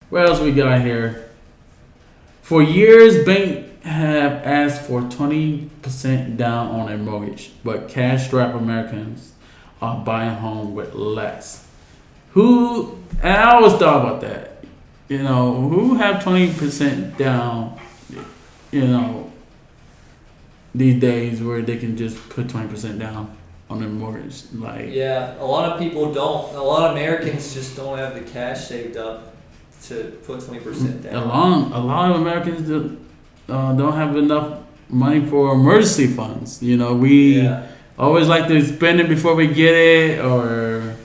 What else we got here? For years, banks have asked for 20% down on a mortgage, but cash-strapped Americans are buying home with less. And I always thought about that. Who have 20% down, you know, these days where they can just put 20% down on their mortgage? Yeah, a lot of people don't. A lot of Americans just don't have the cash saved up to put 20% down. A lot of Americans don't have enough money for emergency funds. We always like to spend it before we get it, or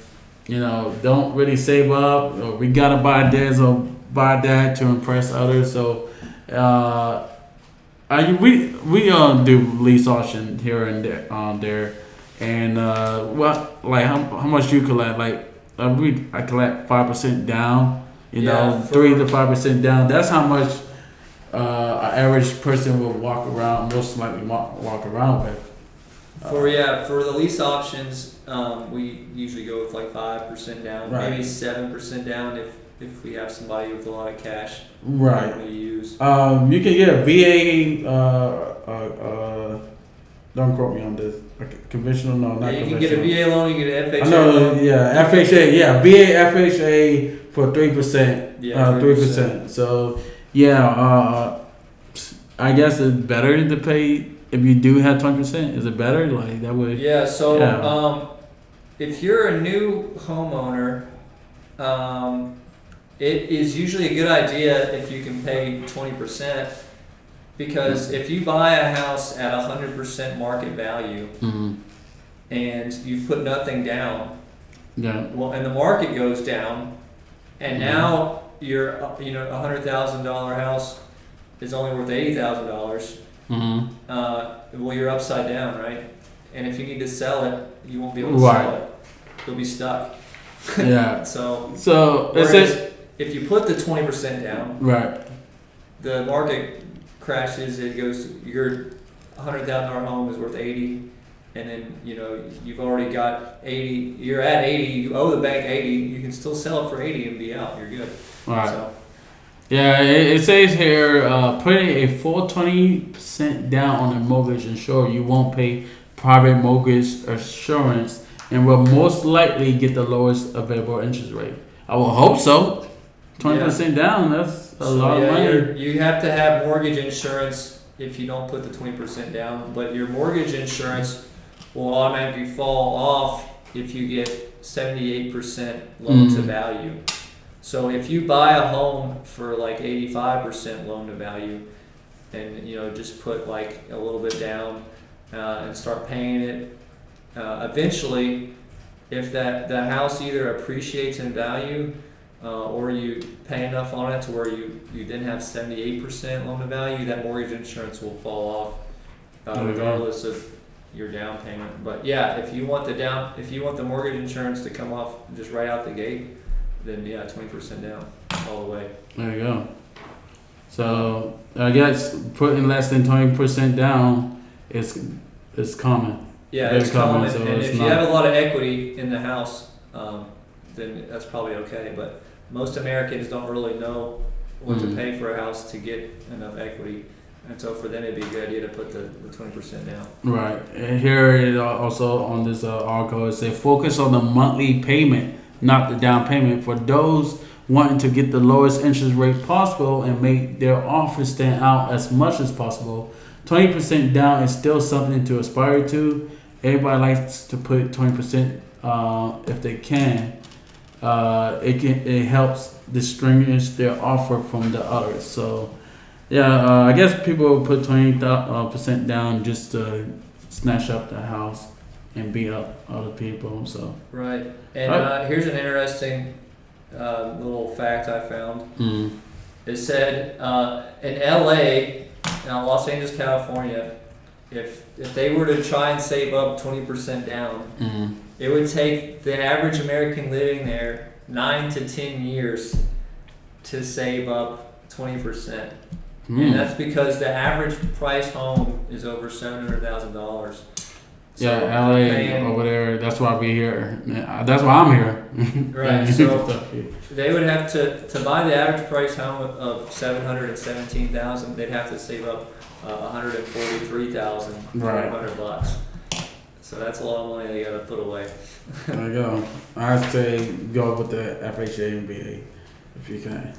don't really save up, or we gotta buy this or buy that to impress others. So we do lease auction here and there, and how much you collect? I collect 5% down. 3 to 5% down. That's how much an average person will most likely walk around with. For the lease options, we usually go with 5% down, right. Maybe 7% down if we have somebody with a lot of cash. Right. We use. You can get a VA. Don't quote me on this. Conventional, no, not conventional. You can get a VA loan. You can get an FHA. loan. Yeah, FHA. Yeah, VA, FHA for 3%. Yeah, 3%. So I guess it's better to pay. If you do have 20%, is it better? That way? Yeah, so if you're a new homeowner, it is usually a good idea if you can pay 20%, because if you buy a house at 100% market value and you've put nothing down, and the market goes down, and now your $100,000 house is only worth $80,000. Well, you're upside down, right? And if you need to sell it, you won't be able to sell it. You'll be stuck. Yeah. So if you put the 20% down, right, the market crashes. It goes. Your $100,000 home is worth 80, and then you've already got 80. You're at 80. You owe the bank 80. You can still sell it for 80 and be out. You're good. All right. So, yeah, it says here, putting a full 20% down on a mortgage ensure you won't pay private mortgage insurance and will most likely get the lowest available interest rate. I will hope so. 20% down, that's a lot of money. You have to have mortgage insurance if you don't put the 20% down, but your mortgage insurance will automatically fall off if you get 78% loan to value. So if you buy a home for 85% loan to value, and just put a little bit down and start paying it, eventually, if the house either appreciates in value or you pay enough on it to where you then have 78% loan to value, that mortgage insurance will fall off regardless of your down payment. But if you want the mortgage insurance to come off just right out the gate, then 20% down all the way. There you go. So I guess putting less than 20% down is common. Yeah, it's common. So and if you have a lot of equity in the house, then that's probably okay. But most Americans don't really know what to pay for a house to get enough equity. And so for them, it'd be a good idea to put the 20% down. Right. And here it also on this article, it says focus on the monthly payment, not the down payment. For those wanting to get the lowest interest rate possible and make their offer stand out as much as possible, 20% down is still something to aspire to. Everybody likes to put 20% if they can. It helps distinguish their offer from the others. So, I guess people put 20% down just to snatch up the house and beat up other people. So right. And here's an interesting little fact I found. It said in LA, Los Angeles, California, if they were to try and save up 20% down, it would take the average American living there 9 to 10 years to save up 20%. And that's because the average price home is over $700,000. So LA over there. That's why we're here. That's why I'm here. Right, so they would have to buy the average price home of 717,000. They'd have to save up 143,400 bucks. So that's a lot of money they gotta put away. There you go. I'd say go with the FHA and VA if you can.